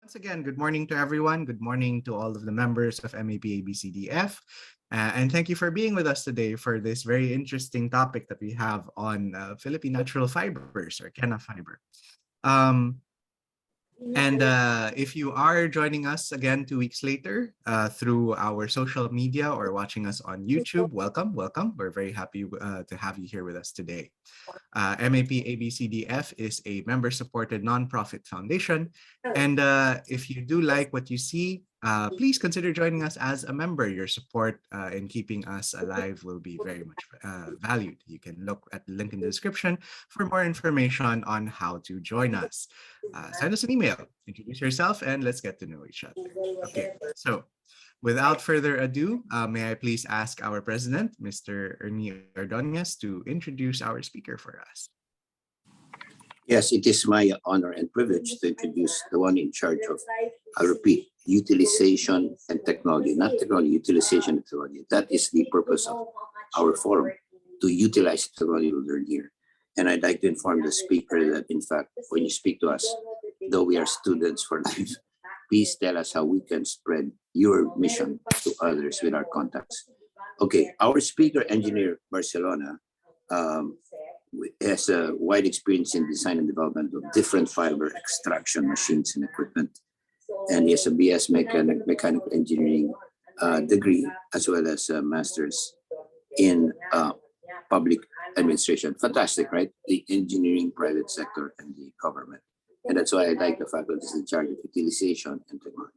Once again, good morning to everyone. Good morning to all of the members of MAP-ABCDF. And thank you for being with us today for this very interesting topic that we have on Philippine natural fibers or Kenaf fiber. Um, and if you are joining us again 2 weeks later through our social media or watching us on YouTube, welcome, welcome. We're very happy to have you here with us today. MAP-ABCDF is a member-supported nonprofit foundation. And if you do like what you see, please consider joining us as a member. Your support in keeping us alive will be very much valued. You can look at the link in the description for more information on how to join us. Send us an email, introduce yourself, and let's get to know each other. Okay, so without further ado, may I please ask our president, Mr. Ernie Ordonez, to introduce our speaker for us. Yes, it is my honor and privilege to introduce the one in charge of, I'll repeat, utilization and technology, not technology, utilization and technology. That is the purpose of our forum, to utilize technology we learn here. And I'd like to inform the speaker that, in fact, when you speak to us, though we are students for life, please tell us how we can spread your mission to others with our contacts. Okay, our speaker, Engineer Barcelona, has a wide experience in design and development of different fiber extraction machines and equipment. And he has a BS mechanical engineering degree, as well as a master's in public administration. Fantastic, right? The engineering, private sector, and the government. And that's why I like the faculty in charge of utilization and technology.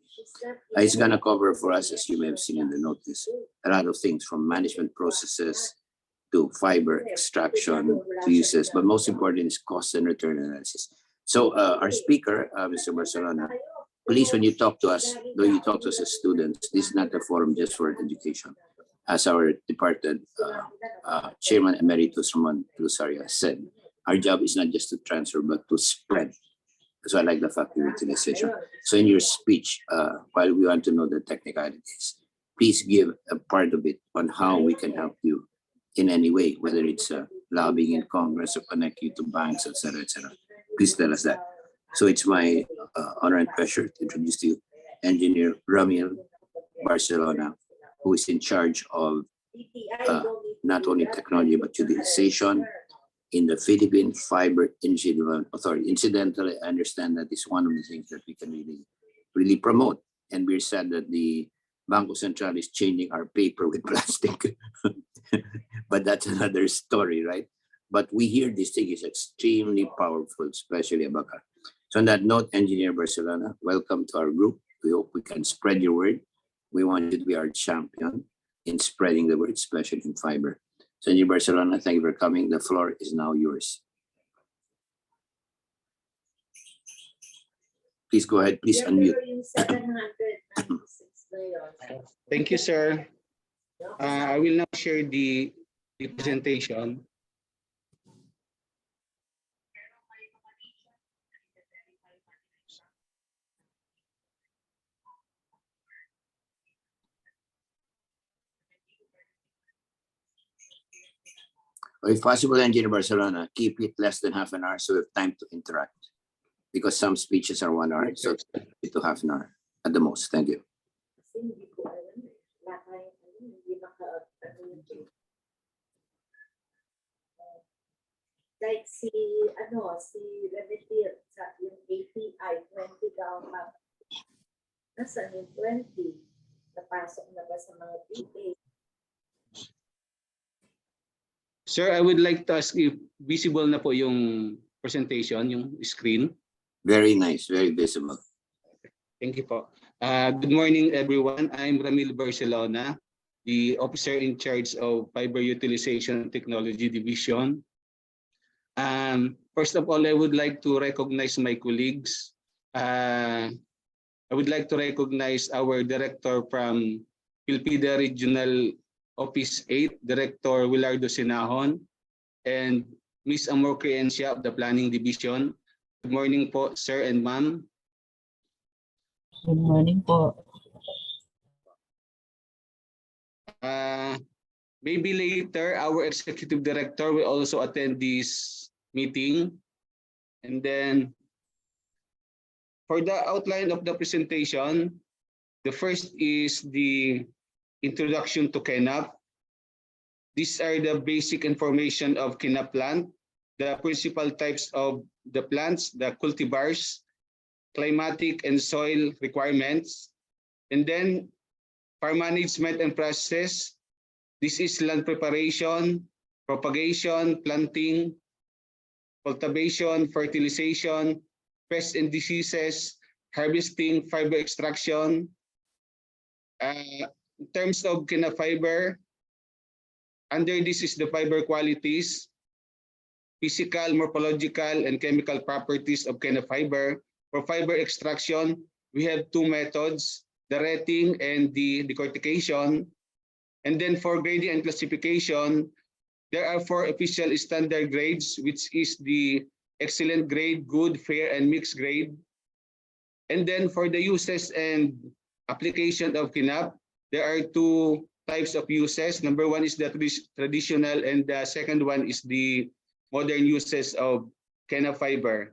He's going to cover for us, as you may have seen in the notice, a lot of things from management processes to fiber extraction to uses, but most important is cost and return analysis. So our speaker, Mr. Barcelona, please, when you talk to us, though you talk to us as students, this is not a forum just for education. As our departed Chairman Emeritus Ramon Lusaria said, our job is not just to transfer, but to spread. So I like the fact of utilization. So in your speech, while we want to know the technicalities, please give a part of it on how we can help you in any way, whether it's lobbying in Congress or connect you to banks, etc., etc. Please tell us that. So it's my honor and pleasure to introduce to you Engineer Ramil Barcelona, who is in charge of not only technology, but utilization in the Philippine Fiber Industry Development Authority. Incidentally, I understand that is one of the things that we can really promote. And we're sad that the Bangko Central is changing our paper with plastic. But that's another story, right? But we hear this thing is extremely powerful, especially Abaca. So on that note, Engineer Barcelona, welcome to our group. We hope we can spread your word. We want you to be our champion in spreading the word, especially in fiber. So Engineer Barcelona, thank you for coming. The floor is now yours. Please go ahead, please unmute. Thank you, sir. I will now share the presentation. If possible, Engineer Barcelona, keep it less than half an hour so we have time to interact. Because some speeches are 1 hour, so keep it to half an hour at the most. Thank you. Like si Revetir sa yung API 20 daw nasa yung 20 napasok na ba sa mga PA? Sir, I would like to ask if visible na po yung presentation, yung screen. Very nice, very visible. Thank you po. Good morning, everyone. I'm Ramil Barcelona, the officer in charge of Fiber Utilization Technology Division. First of all, I would like to recognize my colleagues. I would like to recognize our director from Pilpida Regional Office 8, Director Willardo Sinahon, and Ms. Amor Creencia of the Planning Division. Good morning po, sir and ma'am. Good morning po. Maybe later, our executive director will also attend this meeting. And then For the outline of the presentation, the first is the introduction to Kenaf. These are the basic information of Kenaf plant, the principal types of the plants, the cultivars, climatic and soil requirements, and then farm management and process. This is land preparation, propagation, planting, cultivation, fertilization, pests and diseases, harvesting, fiber extraction. In terms of Kenaf fiber, under this is the fiber qualities, physical, morphological, and chemical properties of Kenaf fiber. For fiber extraction, we have two methods, the retting and the decortication. And then for grading and classification, there are 4 official standard grades, which is the excellent grade, good, fair, and mixed grade. And then for the uses and application of Kenaf, there are 2 types of uses. Number 1 is the traditional, and the second one is the modern uses of Kenaf fiber.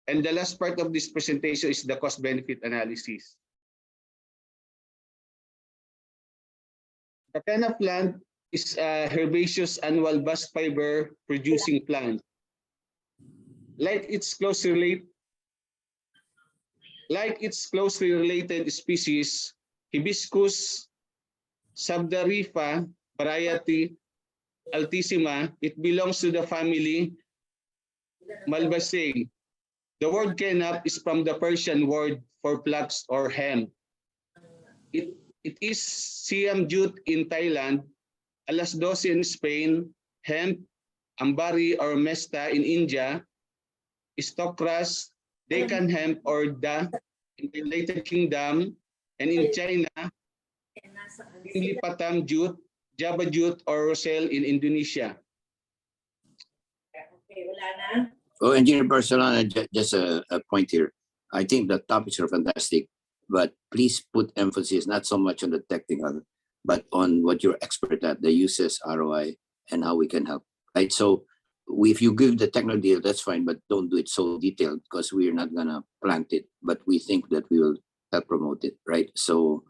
And the last part of this presentation is the cost-benefit analysis. The Kenaf plant is a herbaceous annual bast fiber producing plant. Like its closely related species, Hibiscus subdarifa variety altissima, it belongs to the family Malvaceae. The word Kenaf is from the Persian word for flax or hemp. It is Siam jute in Thailand, alas 12 in Spain, hemp, ambari or mesta in India, Stokras, Deccan hemp or da in the United Kingdom, and in China, Lipatam jute, Java jute or Roselle in Indonesia. Okay, wala na? Oh, Engineer Barcelona, just a point here. I think the topics are fantastic, but please put emphasis not so much on the technical, but on what you're expert at, the uses, ROI, and how we can help. Right. So if you give the technical deal, that's fine, but don't do it so detailed because we're not gonna plant it, but we think that we will help promote it. Right. So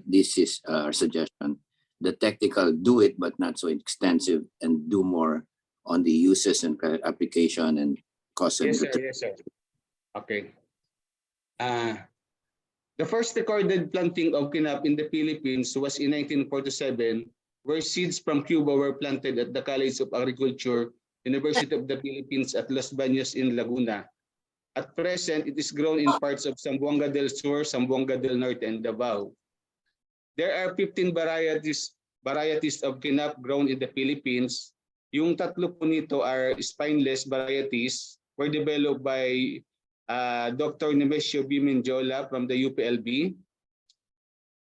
this is our suggestion. The technical, do it, but not so extensive, and do more on the uses and application and cost. Yes, sir. Yes, sir. Okay. The first recorded planting of Kenaf in the Philippines was in 1947, where seeds from Cuba were planted at the College of Agriculture, University of the Philippines at Los Baños in Laguna. At present, it is grown in parts of Zamboanga del Sur, Zamboanga del Norte, and Davao. There are 15 varieties of Kenaf grown in the Philippines. Yung 3 po nito are spineless varieties, were developed by Dr. Nemesio B. Menjola from the UPLB.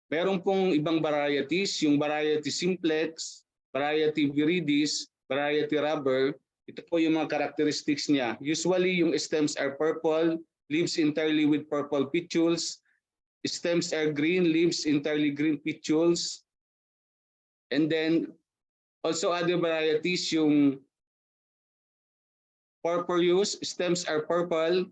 Meron pong ibang varieties, yung variety simplex, variety viridis, variety rubber. Ito po yung mga characteristics niya. Usually yung stems are purple, leaves entirely with purple petioles. Stems are green, leaves entirely green petioles. And then also other varieties, yung purpureus, stems are purple,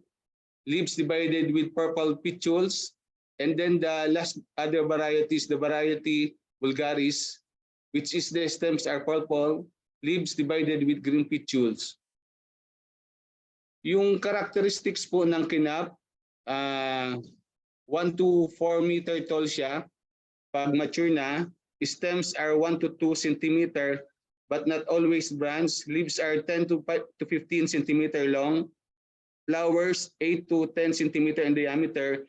leaves divided with purple petioles. And then the last other varieties, the variety vulgaris, which is the stems are purple, leaves divided with green petioles. Yung characteristics po ng Kenaf, 1 to 4 meter tall siya. Pag mature na, stems are 1 to 2 centimeter, but not always branched. Leaves are 10 to 15 centimeter long. Flowers 8 to 10 centimeter in diameter.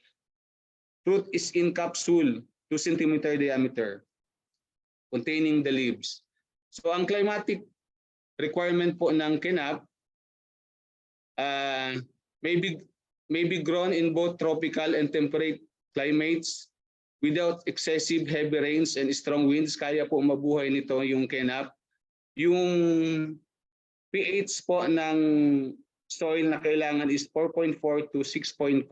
Fruit is in capsule, 2 centimeter diameter, containing the leaves. So ang climatic requirement po ng Kenaf may be grown in both tropical and temperate climates without excessive heavy rains and strong winds. Kaya po mabuhay nito yung Kenaf. Yung pH po ng soil na kailangan is 4.4 to 6.5.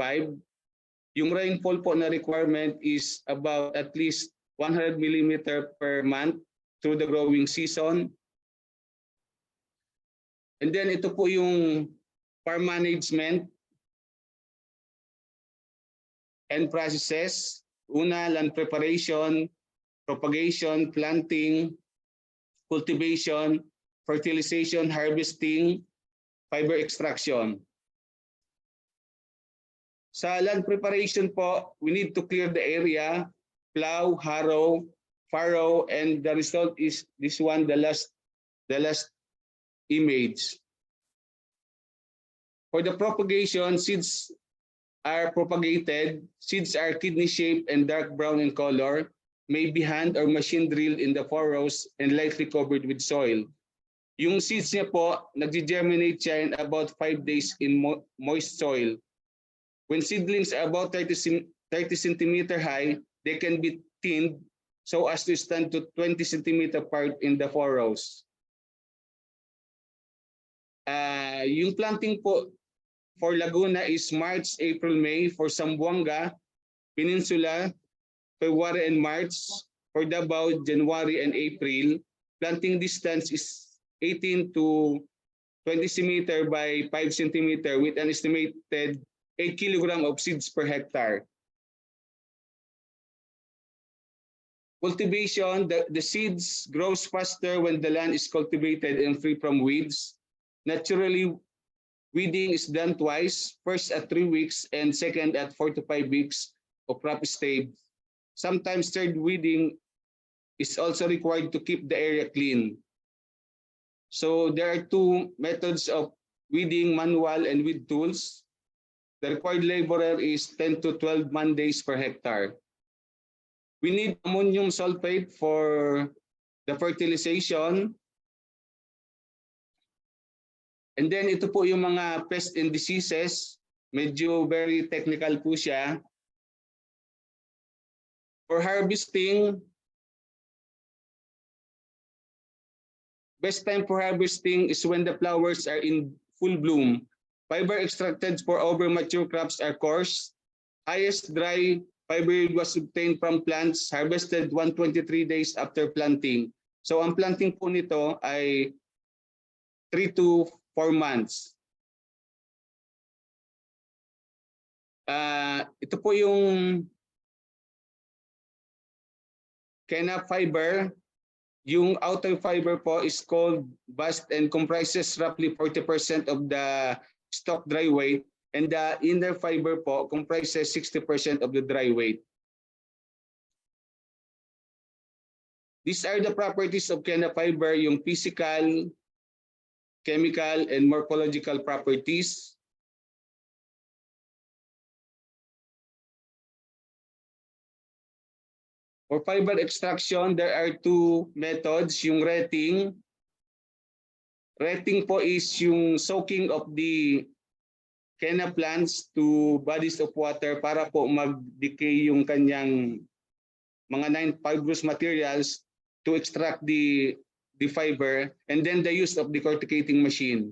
Yung rainfall po na requirement is about at least 100 mm per month through the growing season. And then ito po yung farm management. and processes. Una, land preparation, propagation, planting, cultivation, fertilization, harvesting, fiber extraction. Sa land preparation po, we need to clear the area, plow, harrow, farrow, and the result is this one, the last image. For the propagation, seeds are propagated. Seeds are kidney-shaped and dark brown in color, may be hand or machine drilled in the furrows and lightly covered with soil. Yung seeds niya po, nag-germinate siya in about 5 days in moist soil. When seedlings are about 30 centimeter high, they can be thinned so as to stand to 20 centimeter apart in the furrows. Yung planting po for Laguna is March, April, May. For Zamboanga, Peninsula, February and March. For Davao, January and April. Planting distance is 18 to 20 centimeter by 5 centimeter with an estimated 8 kilogram of seeds per hectare. Cultivation, the seeds grows faster when the land is cultivated and free from weeds. Naturally, weeding is done twice, first at 3 weeks and second at 4 to 5 weeks of crop stage. Sometimes third weeding is also required to keep the area clean. So there are two methods of weeding, manual and with tools. The required laborer is 10 to 12 man days per hectare. We need ammonium sulfate for the fertilization. And then ito po yung mga pests and diseases. Medyo very technical po siya. For harvesting, best time for harvesting is when the flowers are in full bloom. Fiber extracted for over mature crops are coarse. Highest dry fiber was obtained from plants harvested 123 days after planting. So ang planting po nito ay 3 to 4 months. Ito po yung Kenaf fiber. Yung outer fiber po is called bast and comprises roughly 40% of the stock dry weight, and the inner fiber po comprises 60% of the dry weight. These are the properties of Kenaf fiber, yung physical, chemical, and morphological properties. For fiber extraction, there are two methods, yung retting. Retting po is yung soaking of the Kenaf plants to bodies of water para po mag-decay yung kanyang mga non-fibrous materials to extract the fiber, and then the use of the corticating machine.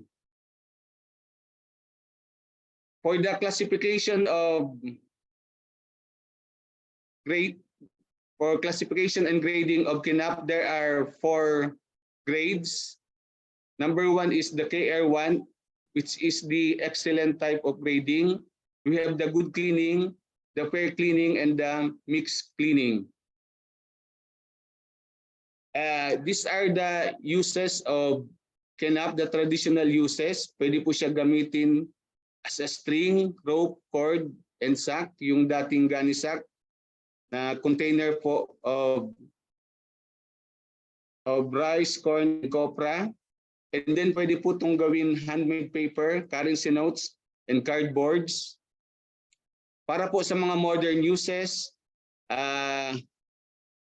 For the classification of for classification and grading of Kenaf, there are 4 grades. Number 1 is the KR1, which is the excellent type of grading. We have the good cleaning, the fair cleaning, and the mixed cleaning. These are the uses of Kenaf, the traditional uses. Pwede po siya gamitin as a string, rope, cord, and sack, yung dating gunny sack na container po of rice, corn, and copra. And then pwede po itong gawin handmade paper, currency notes, and cardboards. Para po sa mga modern uses,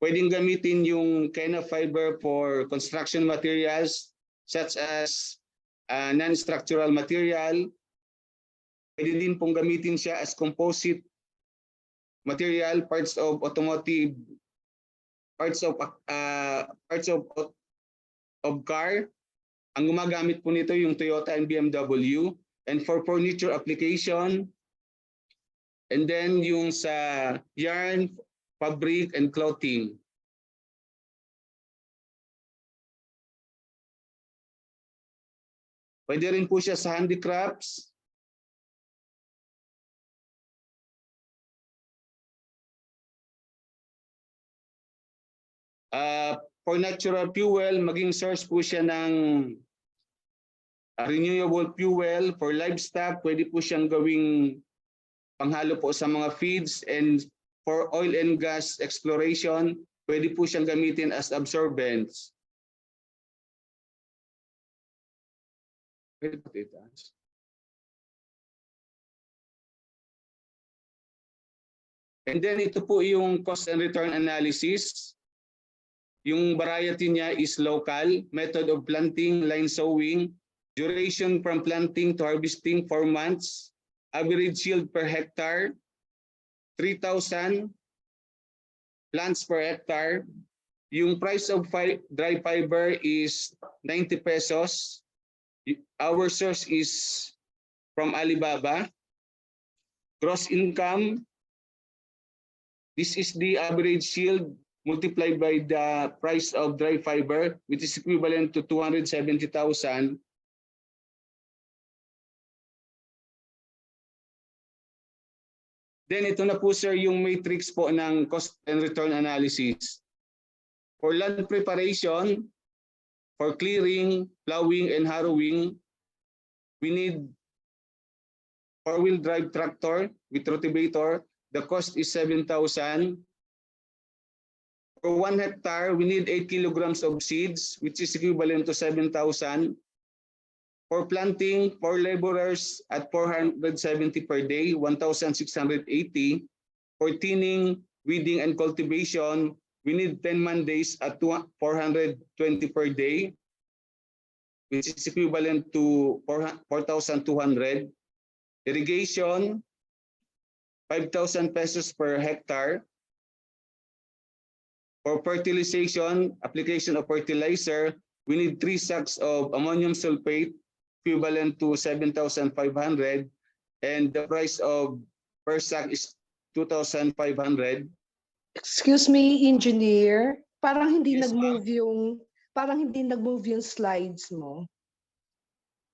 pwedeng gamitin yung Kenaf fiber for construction materials such as non-structural material. Pwede din pong gamitin siya as composite material, parts of automotive, parts of car. Ang gumagamit po nito yung Toyota and BMW, and for furniture application, and then yung sa yarn, fabric, and clothing. Pwede rin po siya sa handicrafts, For natural fuel, maging source po siya ng renewable fuel. For livestock, pwede po siyang gawing panghalo po sa mga feeds, and for oil and gas exploration, pwede po siyang gamitin as absorbents. Pwede po dito. And then ito po yung cost and return analysis. Yung variety niya is local, method of planting, line sowing, duration from planting to harvesting 4 months, average yield per hectare, 3,000 plants per hectare. Yung price of dry fiber is 90 pesos. Our source is from Alibaba. Gross income, this is the average yield multiplied by the price of dry fiber, which is equivalent to 270,000. Then ito na po sir yung matrix po ng cost and return analysis. For land preparation, for clearing, plowing, and harrowing, we need 4-wheel drive tractor with rotavator. The cost is 7,000. For 1 hectare, we need 8 kilograms of seeds, which is equivalent to 7,000. For planting, 4 laborers at 470 per day, 1,680. For thinning, weeding, and cultivation, we need 10 man days at 420 per day, which is equivalent to 4,200. Irrigation, 5,000 pesos per hectare. For fertilization, application of fertilizer, we need 3 sacks of ammonium sulfate equivalent to 7,500, and the price of per sack is 2,500. Excuse me, engineer. Parang hindi Yes, nag-move yung slides mo.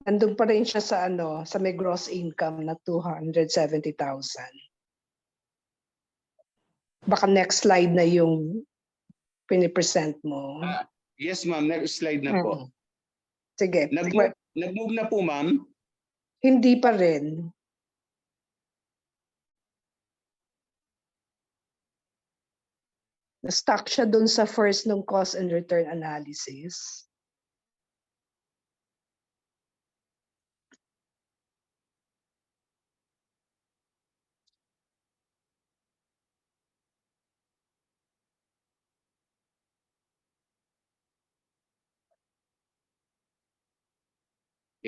Nandun pa rin siya sa sa may gross income na 270,000. Baka next slide na yung pinipresent mo. Yes ma'am, next slide na po. Sige. Nag-move na po ma'am? Hindi pa rin. Na-stuck siya dun sa first nung cost and return analysis.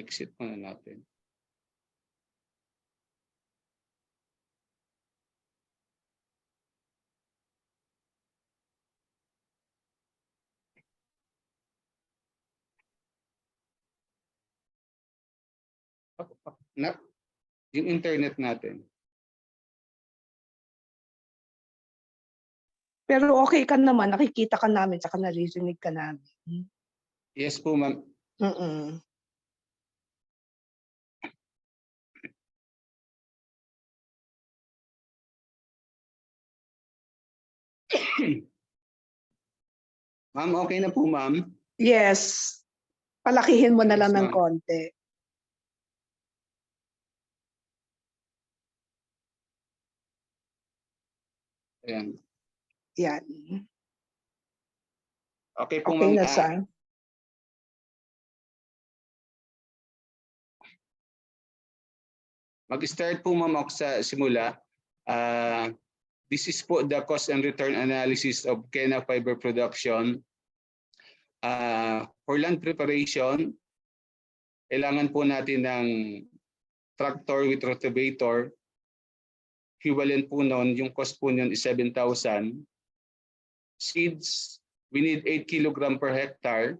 Exit muna natin. Yung internet natin. Pero okay ka naman, nakikita ka namin, saka naririnig ka namin. Yes po ma'am. Ma'am, okay na po ma'am? Yes. Palakihin mo na Yes, lang ng ma'am. konti. Ayan. Yan. Okay po Okay ma'am. na sa. Mag-start po ma'am ako sa simula. This is po the cost and return analysis of Kenaf fiber production. For land preparation, kailangan po natin ng tractor with rotavator. Equivalent po nun, yung cost po nun is 7,000. Seeds, we need 8 kilogram per hectare,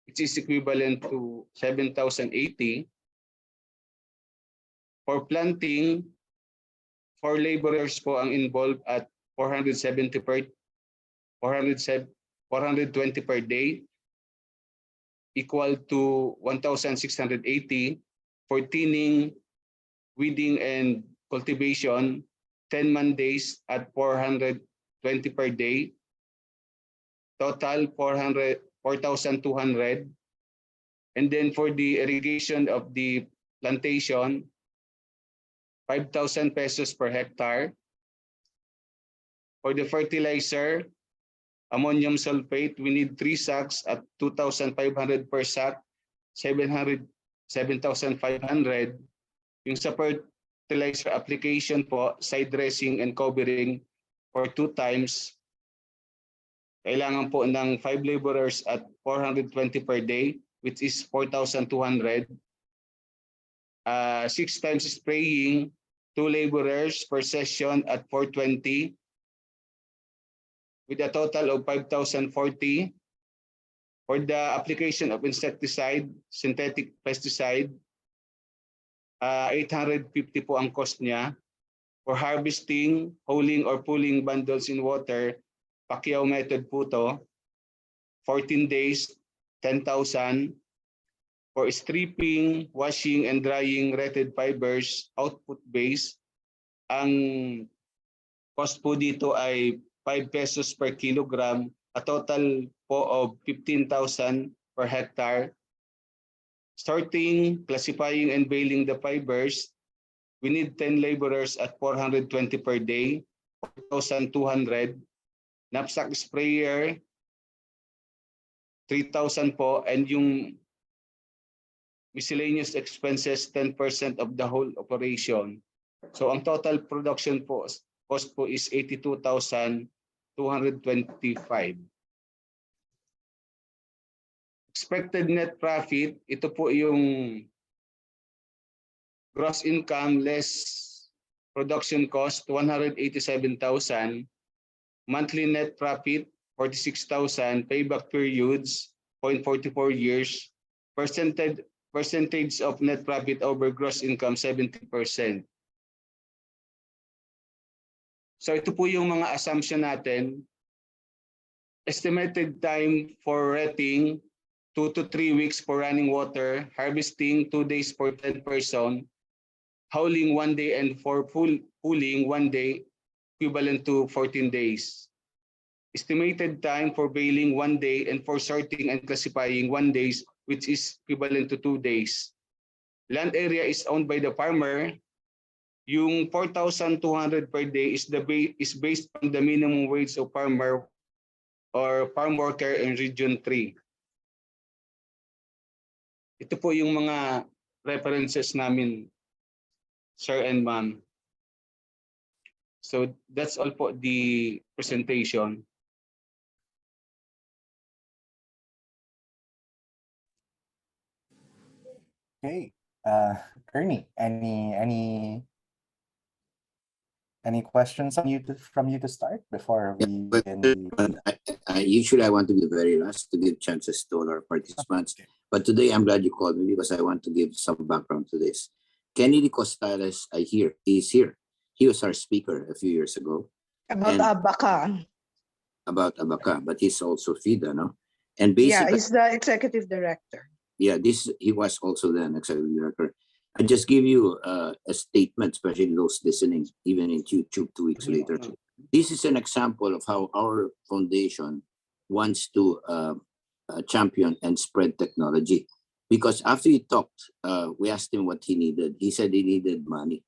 which is equivalent to 7,080. For planting, 4 laborers po ang involved at 420 per day, equal to 1,680. For thinning, weeding, and cultivation, 10 man days at 420 per day, total 4,200. And then for the irrigation of the plantation, 5,000 pesos per hectare. For the fertilizer, ammonium sulfate, we need 3 sacks at 2,500 per sack, 7,500. Yung sa fertilizer application po, side dressing and covering for 2 times, kailangan po ng 5 laborers at 420 per day, which is 4,200. 6 times spraying, 2 laborers per session at 420, with a total of 5,040. For the application of insecticide, synthetic pesticide, 850 po ang cost niya. For harvesting, holing or pulling bundles in water, Pacquiao method po to, 14 days, 10,000. For stripping, washing, and drying retted fibers, output base, ang cost po dito ay 5 pesos per kilogram, a total po of 15,000 per hectare. Sorting, classifying, and baling the fibers, we need 10 laborers at 420 per day, 4,200. Knapsack sprayer, 3,000 po, and yung miscellaneous expenses, 10% of the whole operation. So ang total production po, cost po is 82,225. Expected net profit, ito po yung gross income less production cost, 187,000. Monthly net profit, 46,000. Payback periods, 0.44 years. Percentage of net profit over gross income, 70%. So ito po yung mga assumption natin. Estimated time for retting, 2 to 3 weeks for running water. Harvesting, 2 days for 10 person. Hauling 1 day, and for pulling 1 day, equivalent to 14 days. Estimated time for baling 1 day, and for sorting and classifying 1 day, which is equivalent to 2 days. Land area is owned by the farmer. Yung 4,200 per day is based on the minimum wage of farmer or farm worker in Region 3. Ito po yung mga references namin, sir and ma'am. So that's all po the presentation. Okay, Ernie, any questions from you to start before we begin? Usually I want to be very last to give chances to all our participants. Okay. But today I'm glad you called me because I want to give some background to this. Kennedy Costales, is here. He was our speaker a few years ago. About Abaca. About Abaca, but he's also FIDA, no? And basically, Yeah, he's the executive director. yeah, he was also then executive director. I just give you a statement, especially those listening, even in YouTube 2 weeks later. This is an example of how our foundation wants to champion and spread technology. Because after he talked, we asked him what he needed. He said he needed money.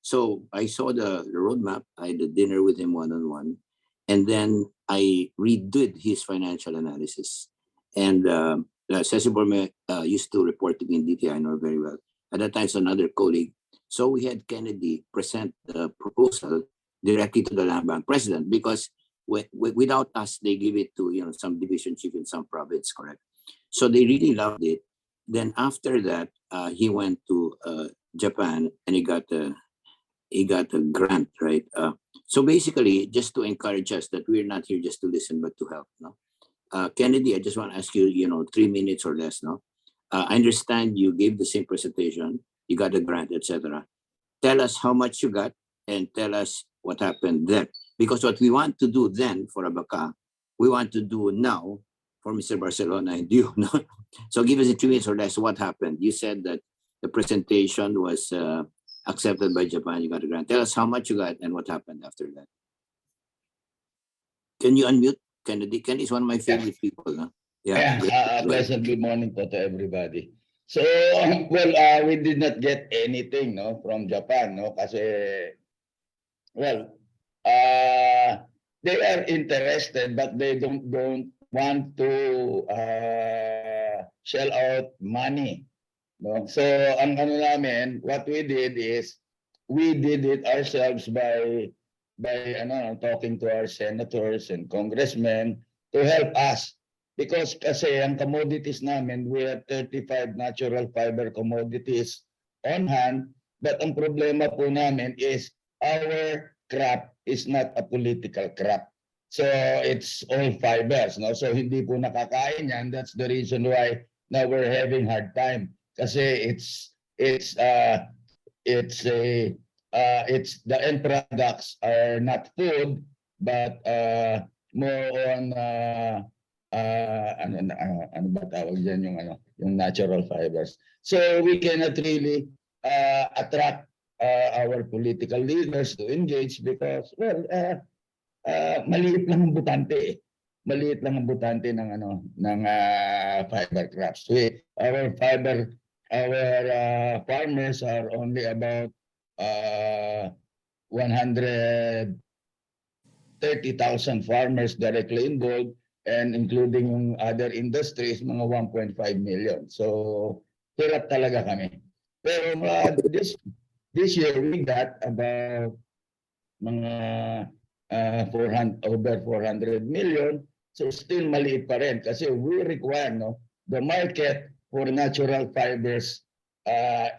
So I saw the roadmap. I had a dinner with him one-on-one. And then I redid his financial analysis. And Ceci Borme used to report to me in DTI, I know very well. At that time, it's another colleague. So we had Kennedy present the proposal directly to the Land Bank president because without us, they give it to some division chief in some province, correct? So they really loved it. Then after that, he went to Japan and he got a grant, right? So basically, just to encourage us that we're not here just to listen, but to help, no? Kennedy, I just want to ask you, 3 minutes or less, no? I understand you gave the same presentation, you got a grant, etc. Tell us how much you got and tell us what happened then. Because what we want to do then for Abaca, we want to do now for Mr. Barcelona and you. No? So give us in 2 minutes or less what happened. You said that the presentation was accepted by Japan, you got a grant. Tell us how much you got and what happened after that. Can you unmute? Kennedy. Kennedy is one of my favorite people. No? Yeah, Yeah. pleasant good morning po to everybody. So, well, we did not get anything, no, from Japan, no, kasi, well, they are interested, but they don't want to shell out money, no. So, ang ano namin, what we did is, we did it ourselves by talking to our senators and congressmen to help us. Because kasi ang commodities namin, we have 35 natural fiber commodities on hand, but ang problema po namin is our crop is not a political crop. So it's all fibers, no? So hindi po nakakain yan. That's the reason why now we're having hard time. Kasi it's the end products are not food, but more on ano ba tawag dyan, yung natural fibers. So we cannot really attract our political leaders to engage because, well, maliit lang ang butante eh. Maliit lang ang butante ng fiber crops. Our farmers are only about 130,000 farmers directly involved, and including yung other industries, mga 1.5 million. So, hirap talaga kami. Pero this year, we got about mga over 400 million. So, still maliit pa rin kasi we require, no, the market for natural fibers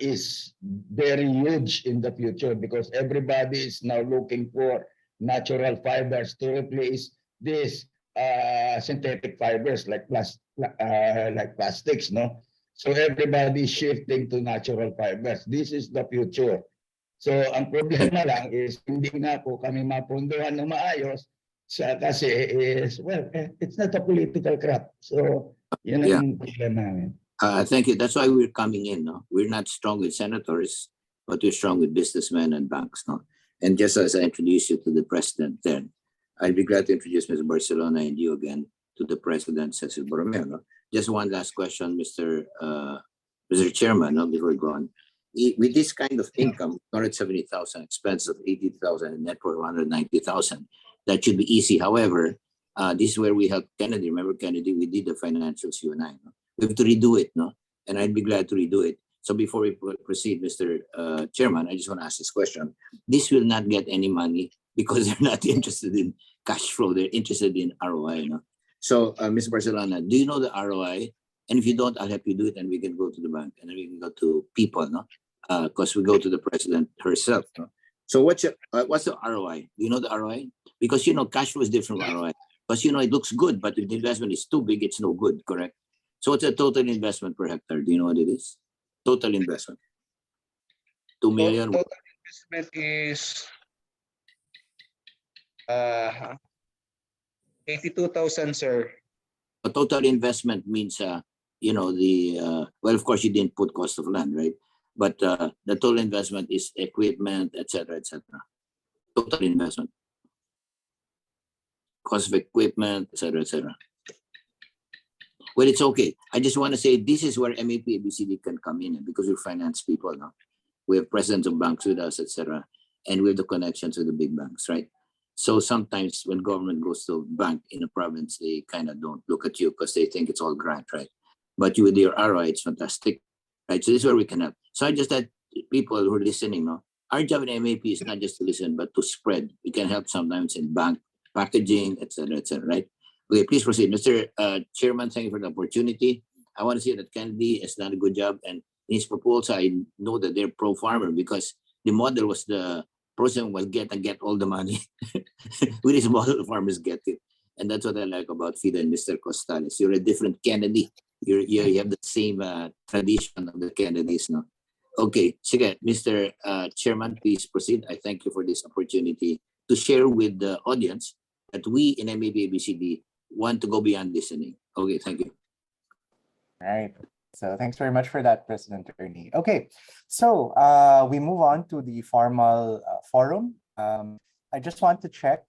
is very huge in the future because everybody is now looking for natural fibers to replace this synthetic fibers like plastics, no? So everybody is shifting to natural fibers. This is the future. So ang problema lang is hindi na po kami mapunduhan ng maayos kasi is, well, it's not a political crop. So yun ang problema namin. Thank you. That's why we're coming in. No, we're not strong with senators, but we're strong with businessmen and banks. No, and just as I introduced you to the president, then I'd be glad to introduce Mr. Barcelona and you again to the president, Cecil Borromeo. No? Just one last question, Mr. Chairman, no, before we go on. With this kind of income, 270,000, expense of 80,000, and net worth 190,000, that should be easy. However, this is where we helped Kennedy. Remember Kennedy? We did the financials, you and I. No? We have to redo it, no? And I'd be glad to redo it. So before we proceed, Mr. Chairman, I just want to ask this question. This will not get any money because they're not interested in cash flow. They're interested in ROI, no? So, Ms. Barcelona, do you know the ROI? And if you don't, I'll help you do it, and we can go to the bank, and then we can go to people, no? Because we go to the president herself, no? So what's the ROI? Do you know the ROI? Because, you know, cash flow is different from ROI. Because, you know, it looks good, but if the investment is too big, it's no good, correct? So what's the total investment per hectare? Do you know what it is? Total investment. 2 million. Total investment is 82,000, sir. A total investment means, you know, well, of course, you didn't put cost of land, right? But the total investment is equipment, etc., etc. Total investment. Cost of equipment, etc., etc. Well, it's okay. I just want to say this is where MAP-ABCD can come in because we finance people now. We have presidents of banks with us, etc. And we have the connections with the big banks, right? So sometimes when government goes to a bank in a province, they kind of don't look at you because they think it's all grant, right? But you with your ROI, it's fantastic, right? So this is where we can help. So I just had people who are listening, no? Our job in MAP is not just to listen, but to spread. We can help sometimes in bank packaging, etc., right? Okay, please proceed. Mr. Chairman, thank you for the opportunity. I want to say that Kennedy has done a good job, and in his proposal, I know that they're pro-farmer because the model was the person will get all the money. With his model, the farmers get it. And that's what I like about FIDA and Mr. Costales. You're a different Kennedy. You have the same tradition of the Kennedys, no? Okay, sige, Mr. Chairman, please proceed. I thank you for this opportunity to share with the audience that we in MAP-ABCD want to go beyond listening. Okay, thank you. All right. So thanks very much for that, President Ernie. Okay, so we move on to the formal forum. I just want to check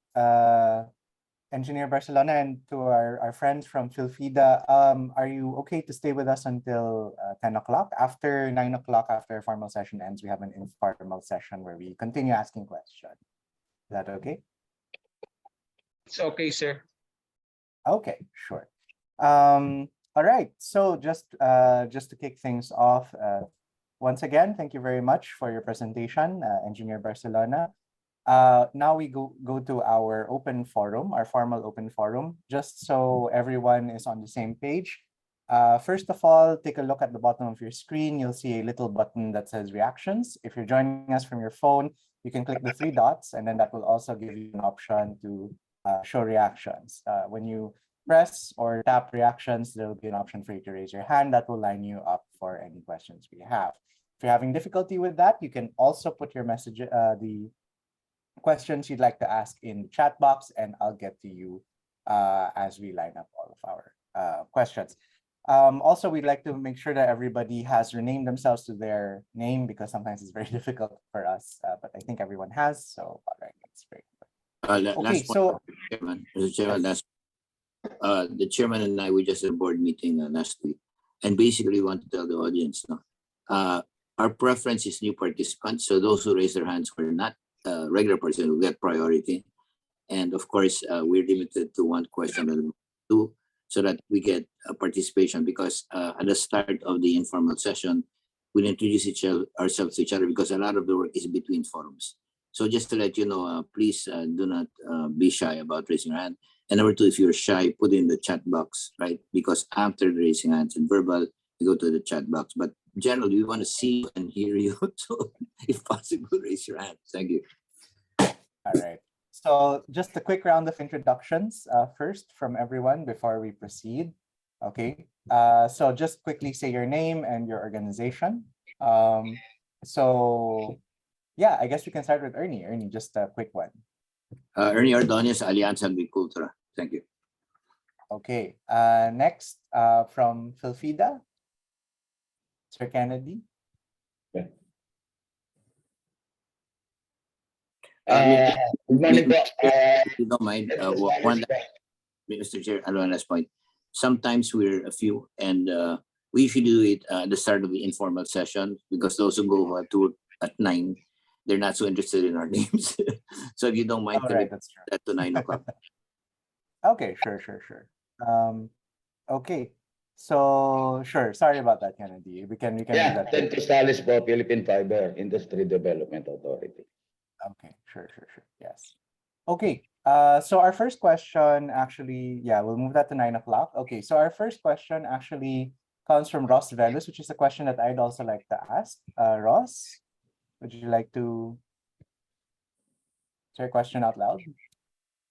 Engineer Barcelona, and to our friends from Philfida, are you okay to stay with us until 10 o'clock? After 9 o'clock, after our formal session ends, we have an informal session where we continue asking questions. Is that okay? It's okay, sir. Okay, sure. All right, so just to kick things off, once again, thank you very much for your presentation, Engineer Barcelona. Now we go to our open forum, our formal open forum, just so everyone is on the same page. First of all, take a look at the bottom of your screen. You'll see a little button that says reactions. If you're joining us from your phone, you can click the 3 dots, and then that will also give you an option to show reactions. When you press or tap reactions, there will be an option for you to raise your hand. That will line you up for any questions we have. If you're having difficulty with that, you can also put your message, the questions you'd like to ask in the chat box, and I'll get to you as we line up all of our questions. Also, we'd like to make sure that everybody has renamed themselves to their name, because sometimes it's very difficult for us, but I think everyone has, so all right, that's great. Okay, Last so point, Chairman. Mr. Chairman, the chairman and I, we just had a board meeting last week, and basically we want to tell the audience, no, our preference is new participants. So those who raise their hands who are not regular participants will get priority. And of course, we're limited to 1 question and 2, so that we get participation, because at the start of the informal session, we'll introduce ourselves to each other, because a lot of the work is between forums. So just to let you know, please do not be shy about raising your hand. And number 2, if you're shy, put it in the chat box, right? Because after the raising hands and verbal, you go to the chat box. But generally, we want to see you and hear you. So if possible, raise your hand. Thank you. all right. So just a quick round of introductions first from everyone before we proceed. Okay. So just quickly say your name and your organization. So yeah, I guess we can start with Ernie. Ernie, just a quick one. Ernie Ordonez, Alianza Agricultura. Thank you. Okay. Next, from Philfida, Sir Kennedy. Good morning po. If you don't mind, one Mr. Chair, one last point. Sometimes we're a few, and we usually do it at the start of the informal session, because those who go to at 9, they're not so interested in our names. So if you don't mind, All right, that's true. that to 9 o'clock. Okay, sure. Okay, so sure. Sorry about that, Kennedy. We can do Yeah, that. Ted Cristales po, Philippine Fiber Industry Development Authority. Okay, sure. Yes. Okay. So our first question actually, yeah, we'll move that to 9 o'clock. Okay, so our first question actually comes from Ross Velus, which is a question that I'd also like to ask. Ross, would you like to say your question out loud?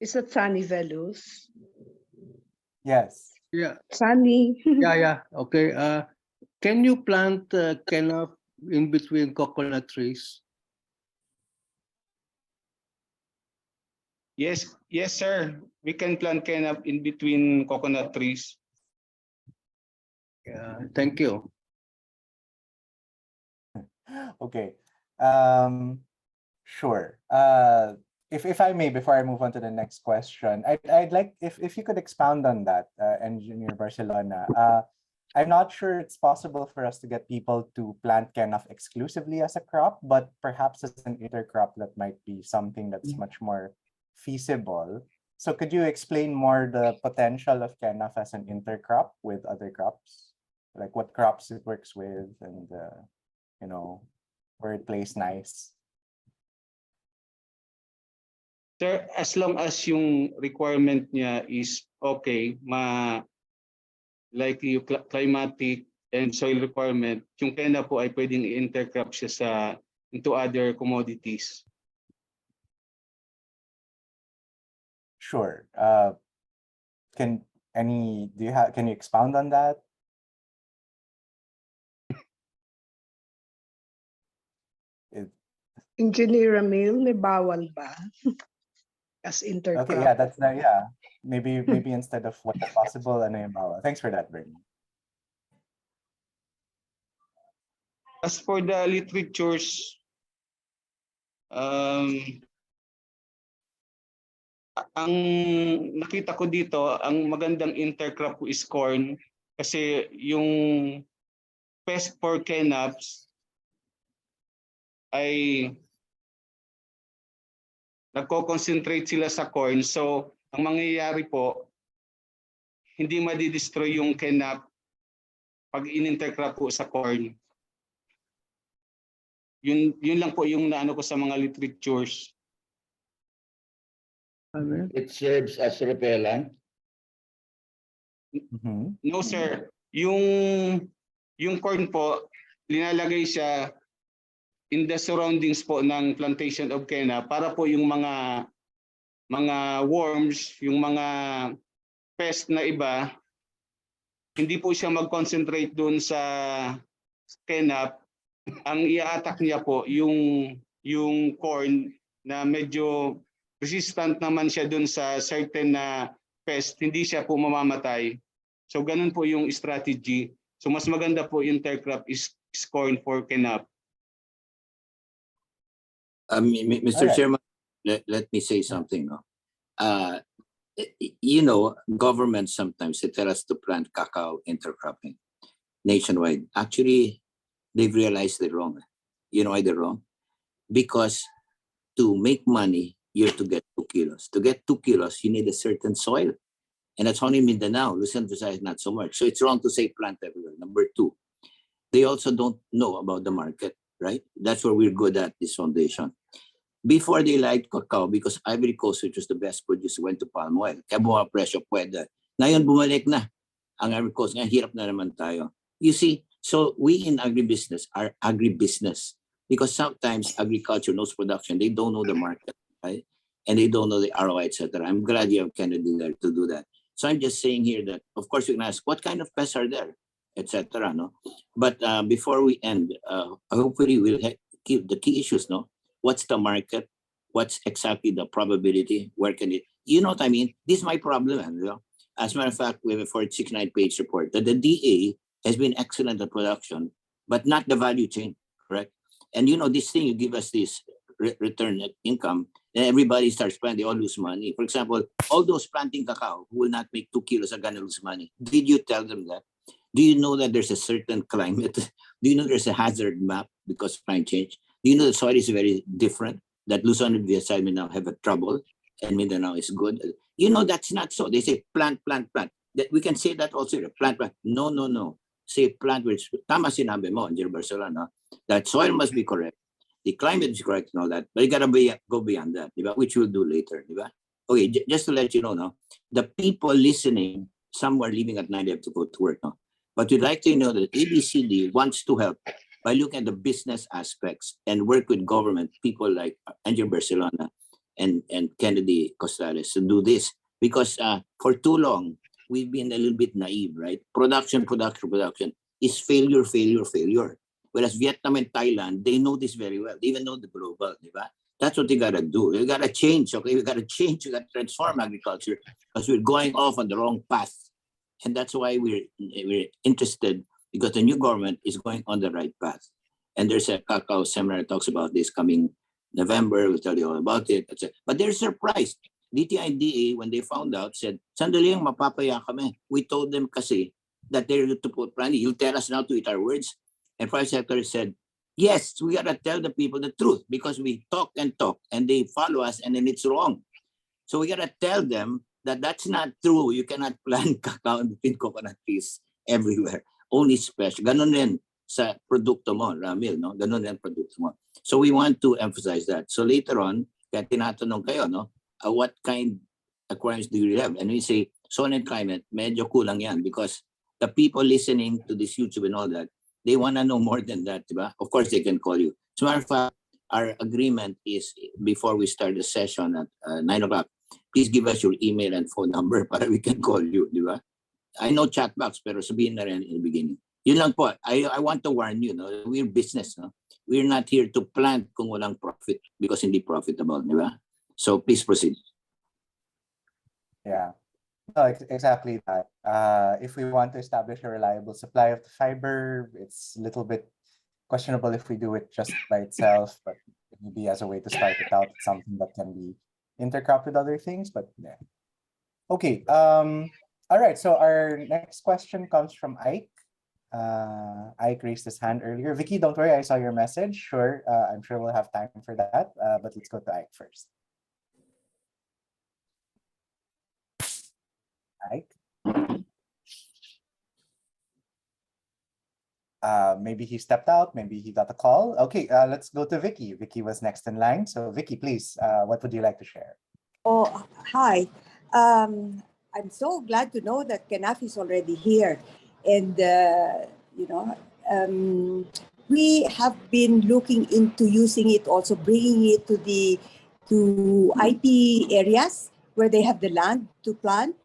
Is that Sunny Velus? Yes. Yeah, Sunny. yeah. Okay. Can you plant Kenaf in between coconut trees? Yes, sir. We can plant Kenaf in between coconut trees. Yeah, thank you. Okay. Sure. If I may, before I move on to the next question, I'd like if you could expound on that, Engineer Barcelona. I'm not sure it's possible for us to get people to plant Kenaf exclusively as a crop, but perhaps as an intercrop that might be something that's much more feasible. So could you explain more the potential of Kenaf as an intercrop with other crops? Like what crops it works with, and where it plays nice? Sir, as long as yung requirement niya is okay, like yung climatic and soil requirement, yung Kenaf po ay pwedeng i-intercrop siya into other commodities. Sure. Can you expound on that? Engineer Ramil, may bawal ba? As intercrop. Okay, yeah, maybe instead of what's possible, ano yung bawal. Thanks for that, Bernie. As for the literatures, ang nakita ko dito, ang magandang intercrop ko is corn kasi yung pest for Kenaps ay nagko-concentrate sila sa corn. So, ang mangyayari po, hindi madi-destroy yung Kenaf pag in-intercrop po sa corn. Yun lang po yung naano ko sa mga literatures. It serves as repellent. Mhm. No sir, yung corn po, linalagay siya in the surroundings po ng plantation of Kenaf para po yung mga worms, yung mga pest na iba, hindi po siya mag-concentrate doon sa Kenaf. Ang i-attack niya po yung corn na medyo resistant naman siya doon sa certain na pest, hindi siya po mamamatay. So ganun po yung strategy. So mas maganda po intercrop is corn for Kenaf. Mr. Alright. Chairman, let me say something. No? You know, governments sometimes they tell us to plant cacao intercropping nationwide. Actually, they've realized they're wrong. You know why they're wrong? Because to make money, you have to get 2 kilos. To get 2 kilos, you need a certain soil. And that's only Mindanao. Luzon, Visayas, not so much. So it's wrong to say plant everywhere. Number two, they also don't know about the market, right? That's where we're good at this foundation. Before they liked cacao, because Ivory Coast, which was the best producer, went to palm oil. Kaya bumaba presyo pwede. Ngayon, bumalik na ang Ivory Coast. Ngayon, hirap na naman tayo. You see, so we in agribusiness are agribusiness because sometimes agriculture knows production. They don't know the market, right? And they don't know the ROI, etc. I'm glad you have Kennedy there to do that. So I'm just saying here that, of course, you can ask, what kind of pests are there, etc. No, but before we end, hopefully we'll keep the key issues. No, what's the market? What's exactly the probability? Where can it? You know what I mean? This is my problem. You know? As a matter of fact, we have a 469-page report that the DA has been excellent at production, but not the value chain, correct? And you know, this thing, you give us this return income, and everybody starts planting, they all lose money. For example, all those planting cacao who will not make 2 kilos are going to lose money. Did you tell them that? Do you know that there's a certain climate? Do you know there's a hazard map because of climate change? Do you know the soil is very different? That Luzon and Visayas now have a trouble, and Mindanao is good. You know that's not so. They say plant, plant, plant. That we can say that also. Plant, plant. No, no, no. Say plant which tama sinabi mo, Engineer Barcelona, that soil must be correct. The climate is correct and all that, but you gotta go beyond that, which we'll do later. Okay, just to let you know now, the people listening, some are leaving at 9, they have to go to work now. But we'd like to know that ABCD wants to help by looking at the business aspects and work with government, people like Angel Barcelona and Kennedy Costales to do this. Because for too long, we've been a little bit naive, right? Production is failure, failure, failure. Whereas Vietnam and Thailand, they know this very well. They even know the global, That's what they gotta do. You gotta change, okay? We gotta change, we gotta transform agriculture because we're going off on the wrong path. And that's why we're interested, because the new government is going on the right path. And there's a cacao seminar that talks about this coming November. We'll tell you all about it. But they're surprised. DTI, when they found out, said, sandali lang, mapapaya kami. We told them kasi that they're to put planning. You'll tell us now to eat our words. And Private Secretary said, yes, we gotta tell the people the truth because we talk and they follow us and then it's wrong. So we gotta tell them that that's not true. You cannot plant cacao between coconut trees everywhere. Only special. Ganon rin sa produkto mo, Ramil, no? Ganon rin produkto mo. So we want to emphasize that. So later on, kaya tinatanong kayo, no? What kind of crimes do you have? And we say, soil and climate, medyo kulang yan because the people listening to this YouTube and all that, they want to know more than that, diba? Of course, they can call you. So, matter of fact, our agreement is before we start the session at 9 o'clock, please give us your email and phone number para we can call you, diba? I know chat box, pero sabihin na rin in the beginning. Yun lang po. I want to warn you, no? We're business, no? We're not here to plant kung walang profit because hindi profitable, diba? So please proceed. Yeah. No, exactly that. If we want to establish a reliable supply of the fiber, it's a little bit questionable if we do it just by itself, but maybe as a way to start it out, it's something that can be intercrop with other things, but yeah. Okay. All right. So our next question comes from Ike. Ike raised his hand earlier. Vicky, don't worry, I saw your message. Sure, I'm sure we'll have time for that. But let's go to Ike first. Ike. Maybe he stepped out, maybe he got a call. Okay, let's go to Vicky. Vicky was next in line. So Vicky, please, what would you like to share? Oh, hi. I'm so glad to know that Kenaf is already here. And, we have been looking into using it, also bringing it to IP areas where they have the land to plant.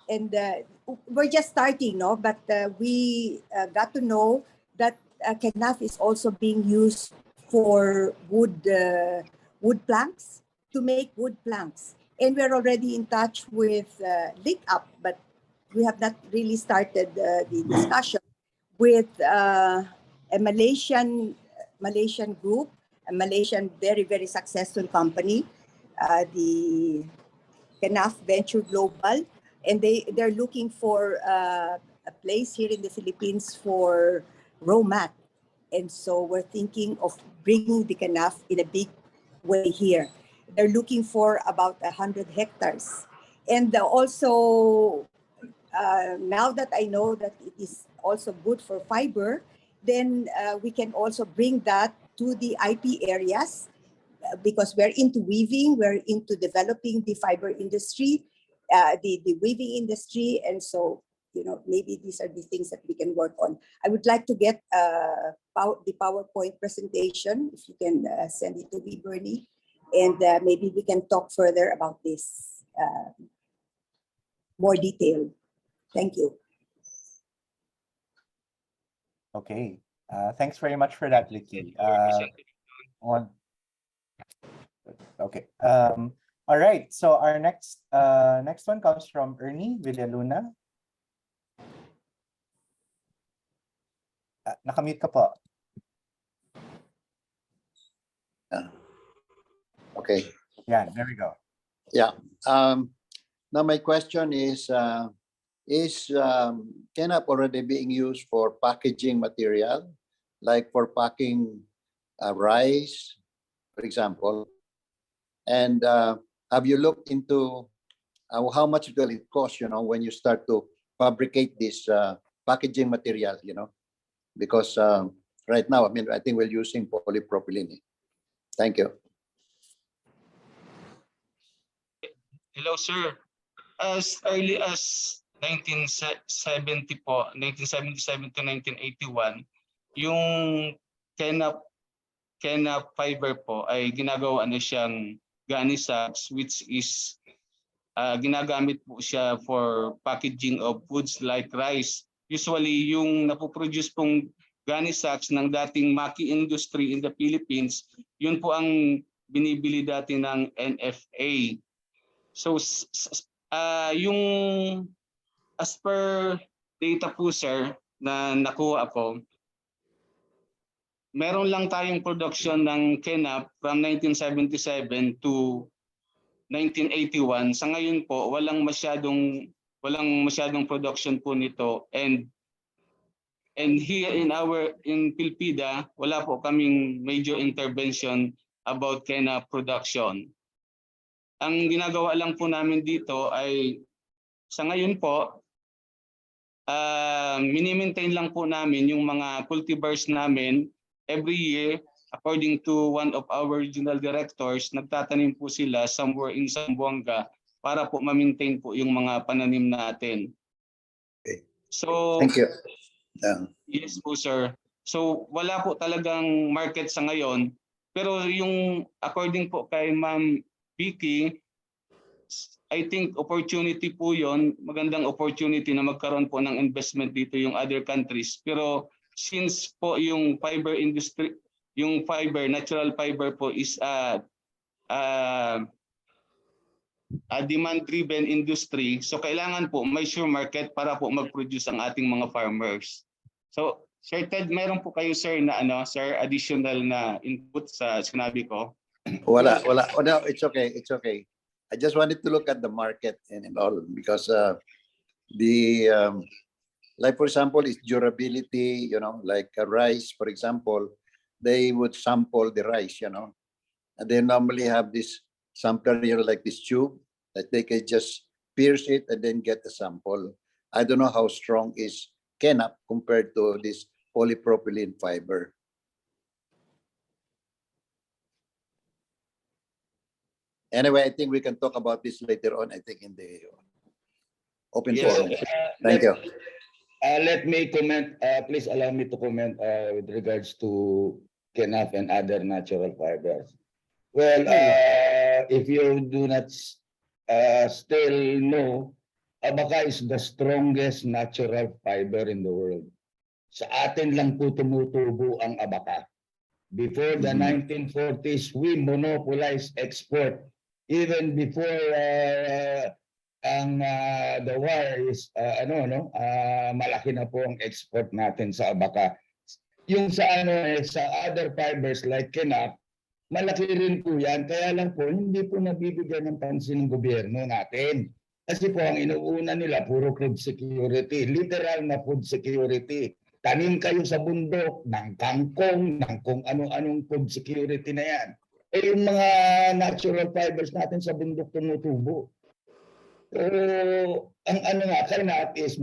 And we're just starting, no? But we got to know that Kenaf is also being used for wood planks, to make wood planks. And we're already in touch with Link Up, but we have not really started the discussion with a Malaysian group, a Malaysian very, very successful company, the Kenaf Venture Global, and they're looking for a place here in the Philippines for raw mat. And so we're thinking of bringing the Kenaf in a big way here. They're looking for about 100 hectares. And also, now that I know that it is also good for fiber, then we can also bring that to the IP areas because we're into weaving, we're into developing the fiber industry, the weaving industry. And so, maybe these are the things that we can work on. I would like to get the PowerPoint presentation, if you can send it to me, Bernie. And maybe we can talk further about this more detailed. Thank you. Okay. Thanks very much for that, Vicky. Okay. All right. So our next one comes from Ernie Villaluna. Nakamute ka po. Okay. Yeah, there we go. Yeah. Now my question is Kenaf already being used for packaging material, like for packing rice, for example? And have you looked into how much will it cost, when you start to fabricate this packaging material, Because right now, I think we're using polypropylene. Thank you. Hello, sir. As early as 1970 po, 1977 to 1981, yung Kenaf fiber po ay ginagawa na siyang gunny sacks, which is ginagamit po siya for packaging of foods like rice. Usually, yung napoproduce pong gunny sacks ng dating maki industry in the Philippines, yun po ang binibili dati ng NFA. So, yung as per data po, sir, na nakuha ko, meron lang tayong production ng Kenaf from 1977 to 1981. Sa ngayon po, walang masyadong production po nito, and here in Pilpida, wala po kaming major intervention about Kenaf production. Ang ginagawa lang po namin dito ay sa ngayon po, mini-maintain lang po namin yung mga cultivars namin every year. According to one of our regional directors, nagtatanim po sila somewhere in Zamboanga para po ma-maintain po yung mga pananim natin. Okay. So, thank you. Yes po, sir. So wala po talagang market sa ngayon. Pero yung according po kay Ma'am Vicky, I think opportunity po yon, magandang opportunity na magkaroon po ng investment dito yung other countries. Pero since po yung fiber industry, yung natural fiber po is a demand-driven industry, so kailangan po may sure market para po mag-produce ang ating mga farmers. So, Sir Ted, meron po kayo, sir, na sir, additional na input sa sinabi ko? Wala. Oh, no, it's okay. I just wanted to look at the market and all because like for example, is durability. Like rice, for example, they would sample the rice. And they normally have this sampler, like this tube that they can just pierce it and then get the sample. I don't know how strong is Kenaf compared to this polypropylene fiber. Anyway, I think we can talk about this later on, I think, in the open Yes, forum. Thank you. Let me comment. Please allow me to comment with regards to Kenaf and other natural fibers. Well, if you do not still know, abaka is the strongest natural fiber in the world. Sa atin lang po tumutubo ang abaka. Before the 1940s, we monopolized export. Even before the war is malaki na po ang export natin sa abaka. Yung sa sa other fibers like Kenaf, malaki rin po yan. Kaya lang po, hindi po nabibigyan ng pansin ng gobyerno natin. Kasi po ang inuuna nila, puro food security. Literal na food security. Tanim kayo sa bundok ng kangkong, ng kung ano-anong food security na yan. Eh yung mga natural fibers natin sa bundok tumutubo. So, ang Kenaf is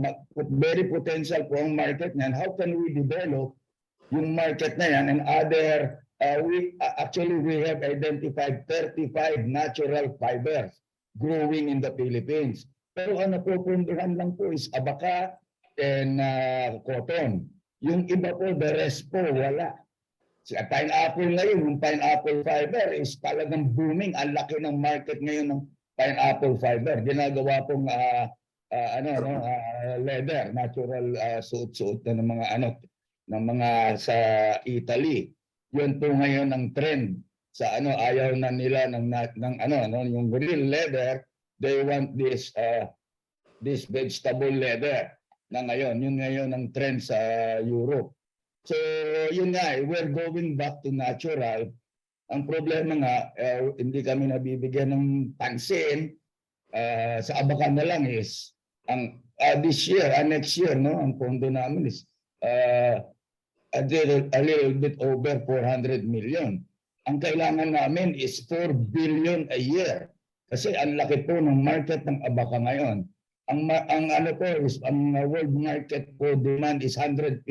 very potential po ang market niyan. How can we develop yung market na yan and other we have identified 35 natural fibers growing in the Philippines. Pero ang napupunduhan lang po is abaka and cotton. Yung iba po, the rest po, wala. Sa pineapple ngayon, yung pineapple fiber is talagang booming. Ang laki ng market ngayon ng pineapple fiber. Ginagawa pong leather, natural suot-suot na ng mga sa Italy. Yun po ngayon ang trend sa ayaw na nila ng yung real leather. They want this vegetable leather na ngayon. Yun ngayon ang trend sa Europe. So yun nga, we're going back to natural. Ang problema nga, hindi kami nabibigyan ng pansin. Sa abaka na lang is this year, next year, ang pondo namin is a little bit over 400 million. Ang kailangan namin is 4 billion a year. Kasi ang laki po ng market ng abaka ngayon. Ang world market po demand is 150,000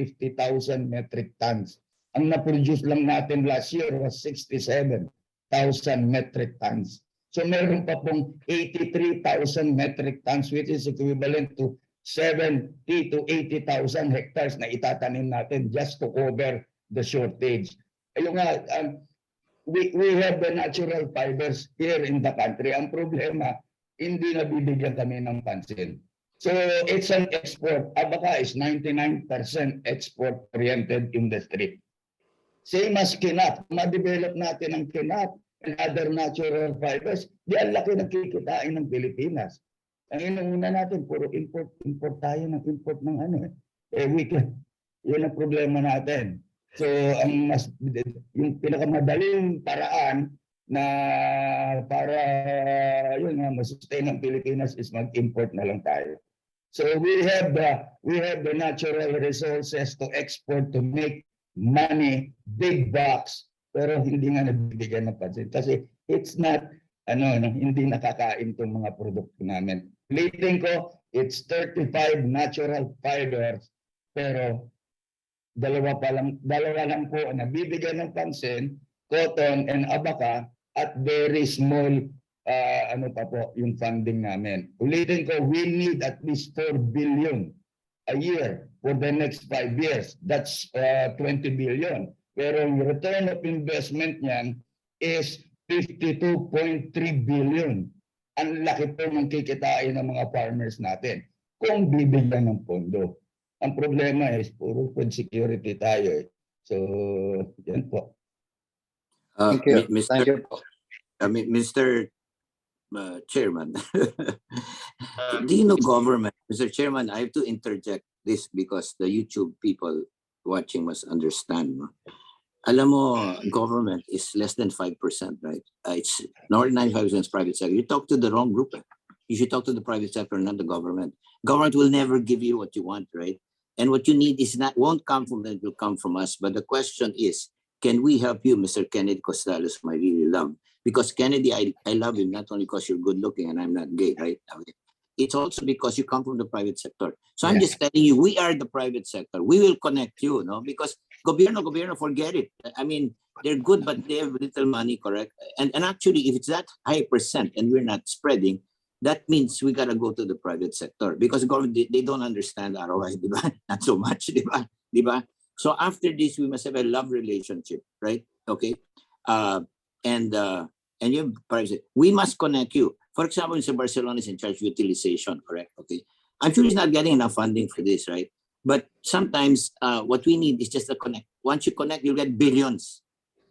metric tons. Ang na-produce lang natin last year was 67,000 metric tons. So meron pa pong 83,000 metric tons which is equivalent to 70 to 80,000 hectares na itatanim natin just to cover the shortage. Ayun nga, we have the natural fibers here in the country. Ang problema, hindi nabibigyan kami ng pansin. So it's an export. Abaka is 99% export-oriented industry. Same as Kenaf. Ma-develop natin ang Kenaf and other natural fibers. Di ang laki ng kikitain ng Pilipinas. Ang inuuna natin, puro import tayo ng import ng yun ang problema natin. So yung pinakamadaling paraan na para ma-sustain ang Pilipinas is mag-import na lang tayo. So we have the natural resources to export to make money, big bucks, pero hindi nga nabibigyan ng pansin kasi it's not hindi nakakain tong mga produkto namin. Plating ko, it's 35 natural fibers, pero dalawa lang po ang nabibigyan ng pansin, cotton and abaka, at very small yung funding namin. Ulitin ko, we need at least 4 billion a year for the next 5 years. That's 20 billion. Pero yung return of investment niyan is 52.3 billion. Ang laki po ng kikitain ng mga farmers natin kung bibigyan ng pondo. Ang problema is puro food security tayo. So, yan po. Thank you. Mr. Chairman, do you know government? Mr. Chairman, I have to interject this because the YouTube people watching must understand. alam mo, government is less than 5%, right? It's not 95% is private sector. You talk to the wrong group. You should talk to the private sector, not the government. Government will never give you what you want, right? And what you need is won't come from them, it will come from us. But the question is, can we help you, Mr. Kennedy Costales, whom I really love? Because Kennedy, I love him not only because you're good looking and I'm not gay, right? It's also because you come from the private sector. So I'm just telling you, we are the private sector. We will connect you, no? Because gobierno, forget it. I mean, they're good, but they have little money, correct? And actually, if it's that high percent and we're not spreading, that means we gotta go to the private sector because government they don't understand ROI, diba? Not so much, diba? Diba? So after this, we must have a love relationship, right? Okay, and you have private. We must connect you. For example, Mr. Barcelona is in charge of utilization, correct? Okay, I'm sure he's not getting enough funding for this, right? But sometimes what we need is just a connect. Once you connect, you'll get billions.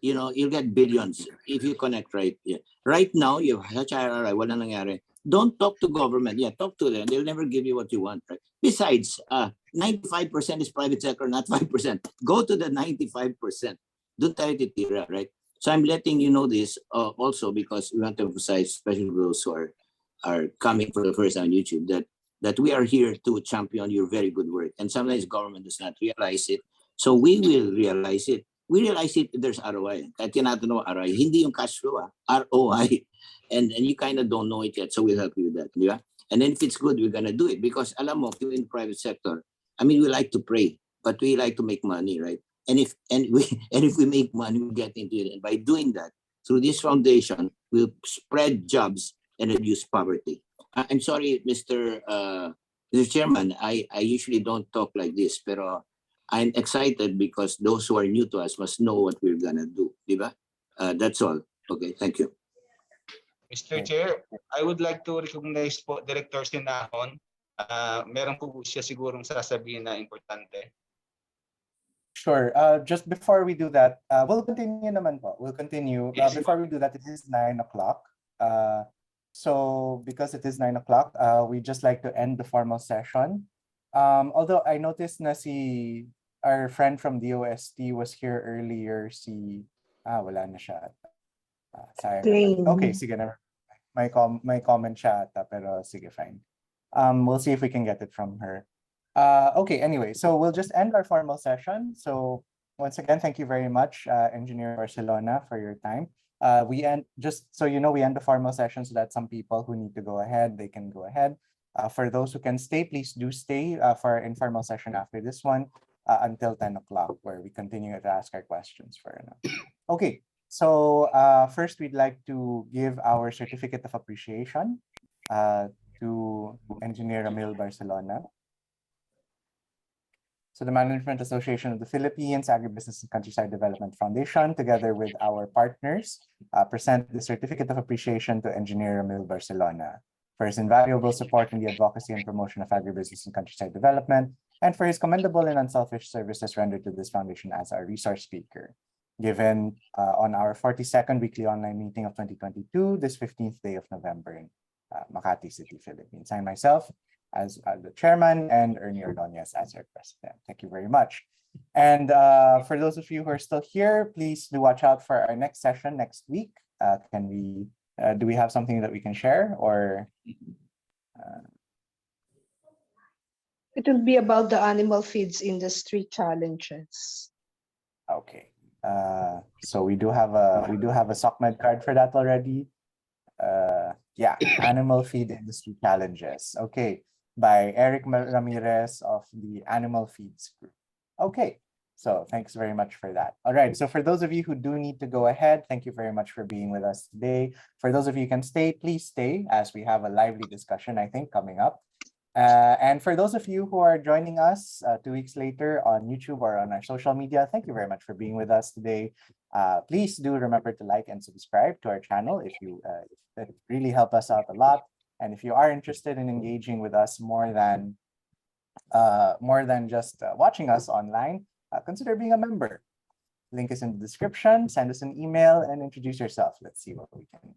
You know, you'll get billions if you connect, right? Yeah. Right now, you have such IRR, wala nangyari. Don't talk to government. Yeah, talk to them. They'll never give you what you want, right? Besides, 95% is private sector, not 5%. Go to the 95%. Doon tayo titira, right? So I'm letting you know this also because we want to emphasize, especially those who are coming for the first time on YouTube, that we are here to champion your very good work. And sometimes government does not realize it. So we will realize it. We realize it, there's ROI. Kahit tinatanong ROI, hindi yung cash flow, ROI. And you kind of don't know it yet, so we'll help you with that. Yeah? And then if it's good, we're going to do it. Because alam mo, in the private sector, I mean, we like to pray, but we like to make money, right? And if we make money, we get into it. And by doing that, through this foundation, we'll spread jobs and reduce poverty. I'm sorry, Mr. Chairman, I usually don't talk like this, pero I'm excited because those who are new to us must know what we're gonna do, diba? That's all. Okay, thank you. Mr. Chair, I would like to recognize po Director Sinahon. Meron po siya sigurong sasabihin na importante. Sure. Just before we do that, we'll continue naman po. We'll continue. Before we do that, it is 9 o'clock. So because it is 9 o'clock, we just like to end the formal session. Although I noticed na our friend from DOST was here earlier, wala na siya. Okay, sige na. May comment siya ata, pero sige, fine. We'll see if we can get it from her. Okay, anyway, so we'll just end our formal session. So once again, thank you very much, Engineer Barcelona, for your time. We end, just so you know, we end the formal session so that some people who need to go ahead, they can go ahead. For those who can stay, please do stay for our informal session after this one until 10 o'clock, where we continue to ask our questions for now. Okay, so first we'd like to give our certificate of appreciation to Engineer Ramil Barcelona. So the Management Association of the Philippines, Agribusiness and Countryside Development Foundation, together with our partners, present the Certificate of Appreciation to Engineer Ramil Barcelona for his invaluable support in the advocacy and promotion of agribusiness and countryside development, and for his commendable and unselfish services rendered to this foundation as our resource speaker, given on our 42nd weekly online meeting of 2022, this 15th day of November in Makati City, Philippines. I myself, as the chairman, and Ernie Ordonez as our president. Thank you very much. And for those of you who are still here, please do watch out for our next session next week. Do we have something that we can share, or? It will be about the animal feeds industry challenges. Okay. So we do have a SOCMED card for that already. Yeah, animal feed industry challenges. Okay, by Eric Ramirez of the Animal Feeds Group. Okay, so thanks very much for that. All right, so for those of you who do need to go ahead, thank you very much for being with us today. For those of you who can stay, please stay, as we have a lively discussion, I think, coming up. And for those of you who are joining us 2 weeks later on YouTube or on our social media, thank you very much for being with us today. Please do remember to like and subscribe to our channel if that really help us out a lot. And if you are interested in engaging with us more than just watching us online, consider being a member. Link is in the description. Send us an email and introduce yourself. Let's see what we can